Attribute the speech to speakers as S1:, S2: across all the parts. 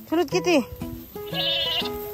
S1: Sulod Kitty.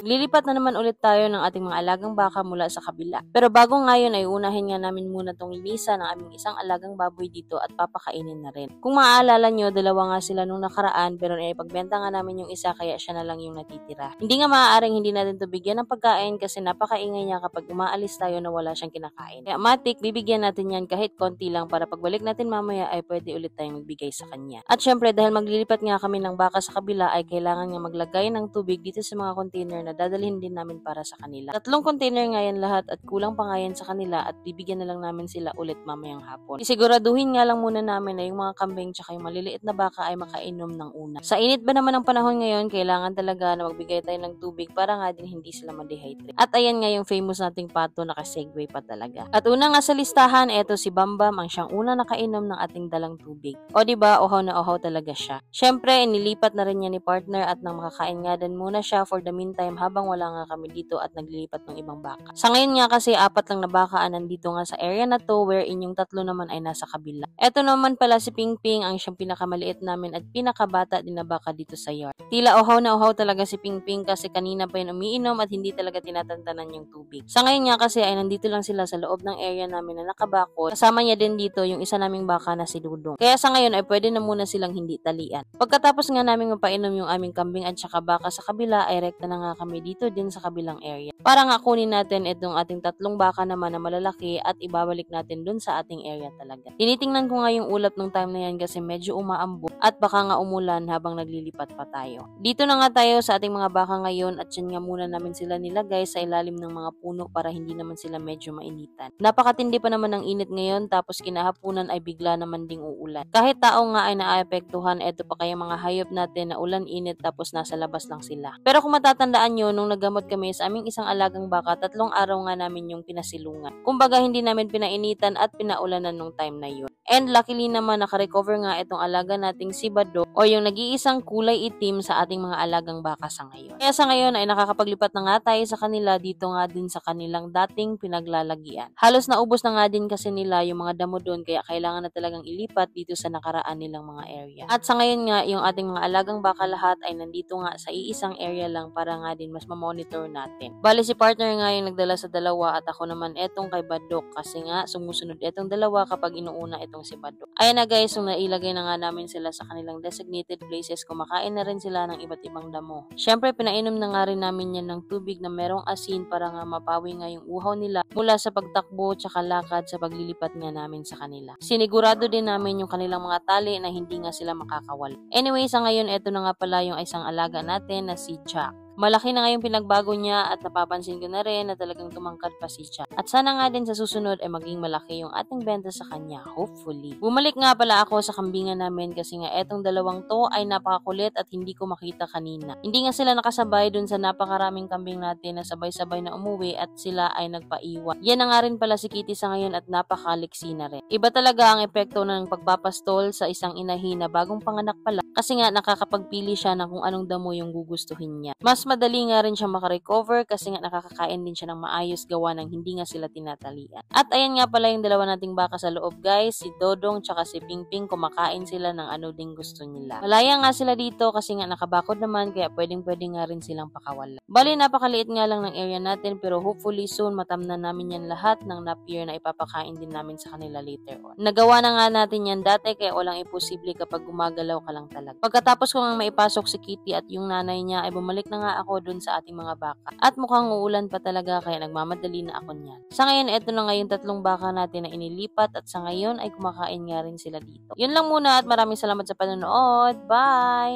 S1: Lilipat na naman ulit tayo ng ating mga alagang baka mula sa kabila. Pero bago ngayon ay unahin nga namin muna tong linisan ng aming isang alagang baboy dito at papakainin na rin. Kung maaalala nyo, dalawa nga sila nung nakaraan pero ipagbenta nga namin yung isa kaya siya na lang yung natitira. Hindi nga maaaring hindi natin to bigyan ng pagkain kasi napakaingay niya kapag umaalis tayo na wala siyang kinakain. Kaya matik, bibigyan natin yan kahit konti lang para pagbalik natin mamaya ay pwede ulit tayong magbigay sa kanya. At syempre dahil maglilipat nga kami ng baka sa kabila ay kailangan nga maglagay ng tubig dito sa mga container na dadalhin din namin para sa kanila. 3 container nga yan lahat at kulang pa nga yan sa kanila at bibigyan na lang namin sila ulit mamayang hapon. Isiguraduhin nga lang muna namin na yung mga kambing tsaka yung maliliit na baka ay makainom ng una. Sa init ba naman ang panahon ngayon, kailangan talaga na magbigay tayo ng tubig para nga din hindi sila ma-dehydrate. At ayan nga yung famous nating pato, naka-segue pa talaga. At una nga sa listahan, eto si Bambam ang siyang una nakainom ng ating dalang tubig. O diba, uhaw na uhaw talaga siya. Syempre, inilipat na rin niya ni partner at nang makakain nga din muna siya for the meantime habang wala nga kami dito at naglilipat ng ibang baka. Sa ngayon nga kasi 4 lang na bakaan nandito nga sa area na to wherein yung 3 naman ay nasa kabila. Eto naman pala si Pingping ang siyang pinakamaliit namin at pinakabata din na baka dito sa yard. Tila uhaw na uhaw talaga si Pingping kasi kanina pa yun umiinom at hindi talaga tinatantanan yung tubig. Sa ngayon nga kasi ay nandito lang sila sa loob ng area namin na nakabakod. Kasama niya din dito yung isa naming baka na si Dudong. Kaya sa ngayon ay pwede na muna silang hindi talian. Pagkatapos nga namin mapainom yung aming kambing at saka baka sa kabila ay rekta na nga kami dito din sa kabilang area. Para nga kunin natin itong ating 3 baka naman na malalaki at ibabalik natin dun sa ating area talaga. Tinitingnan ko nga yung ulap ng time na yan kasi medyo umaambon at baka nga umulan habang naglilipat pa tayo. Dito na nga tayo sa ating mga baka ngayon at yan nga muna namin sila nilagay sa ilalim ng mga puno para hindi naman sila medyo mainitan. Napakatindi pa naman ng init ngayon tapos kinahapunan ay bigla naman ding uulan. Kahit tao nga ay naaapektuhan, eto pa kaya mga hayop natin na ulan-init tapos nasa labas lang sila. Pero kung matatandaan nyo, nung nagamot kami sa aming isang alagang baka, 3 araw nga namin yung pinasilungan. Kumbaga hindi namin pinainitan at pinaulanan nung time na yun. And luckily naman nakarecover nga itong alaga nating si Bado o yung nag-iisang kulay itim sa ating mga alagang baka sa ngayon. Kaya sa ngayon ay nakakapaglipat na nga tayo sa kanila dito nga din sa kanilang dating pinaglalagian. Halos naubos na nga din kasi nila yung mga damo doon kaya kailangan na talagang ilipat dito sa nakaraan nilang mga area. At sa ngayon nga yung ating mga alagang baka lahat ay nandito nga sa iisang area lang para nga din mas ma-monitor natin. Bali si partner nga yung nagdala sa dalawa at ako naman etong kay Badok kasi nga sumusunod etong dalawa kapag inuuna itong si Badok. Ayan na guys, nung nailagay na nga namin sila sa kanilang designated places, kumakain na rin sila ng iba't ibang damo. Syempre pinainom na nga rin namin yan ng tubig na merong asin para nga mapawi nga yung uhaw nila mula sa pagtakbo tsaka lakad sa paglilipat nga namin sa kanila. Sinigurado din namin yung kanilang mga tali na hindi nga sila makakawal. Anyway, sa ngayon eto na nga pala yung isang alaga natin na si Jack. Malaki na nga yung pinagbago niya at napapansin ko na rin na talagang tumangkad pa si Jack. At sana nga din sa susunod ay maging malaki yung ating benta sa kanya, hopefully. Bumalik nga pala ako sa kambingan namin kasi nga etong dalawang to ay napakakulit at hindi ko makita kanina. Hindi nga sila nakasabay dun sa napakaraming kambing natin na sabay-sabay na umuwi at sila ay nagpaiwan. Yan na nga rin pala si Kitty sa ngayon at napakaliksi na rin. Iba talaga ang epekto ng pagpapastol sa isang inahin na bagong panganak pala kasi nga nakakapagpili siya ng kung anong damo yung gugustuhin niya. Mas madali nga rin siya makarecover kasi nga nakakakain din siya ng maayos gawa ng hindi nga sila tinatalian. At ayan nga pala yung dalawa nating baka sa loob guys, si Dodong tsaka si Pingping, kumakain sila ng ano ding gusto nila. Malaya nga sila dito kasi nga nakabakod naman kaya pwedeng nga rin silang pakawalan. Bali napakaliit nga lang ng area natin pero hopefully soon matamnan namin yan lahat ng napier na ipapakain din namin sa kanila later on. Nagawa na nga natin yan dati kaya walang imposible kapag gumagalaw ka lang talaga. Pagkatapos ko nga maipasok si Kitty at yung nanay niya ay bumalik na nga ako dun sa ating mga baka. At mukhang uulan pa talaga kaya nagmamadali na ako niyan. Sa ngayon, eto na nga yung 3 baka natin na inilipat at sa ngayon ay kumakain nga rin sila dito. Yun lang muna at maraming salamat sa panonood. Bye!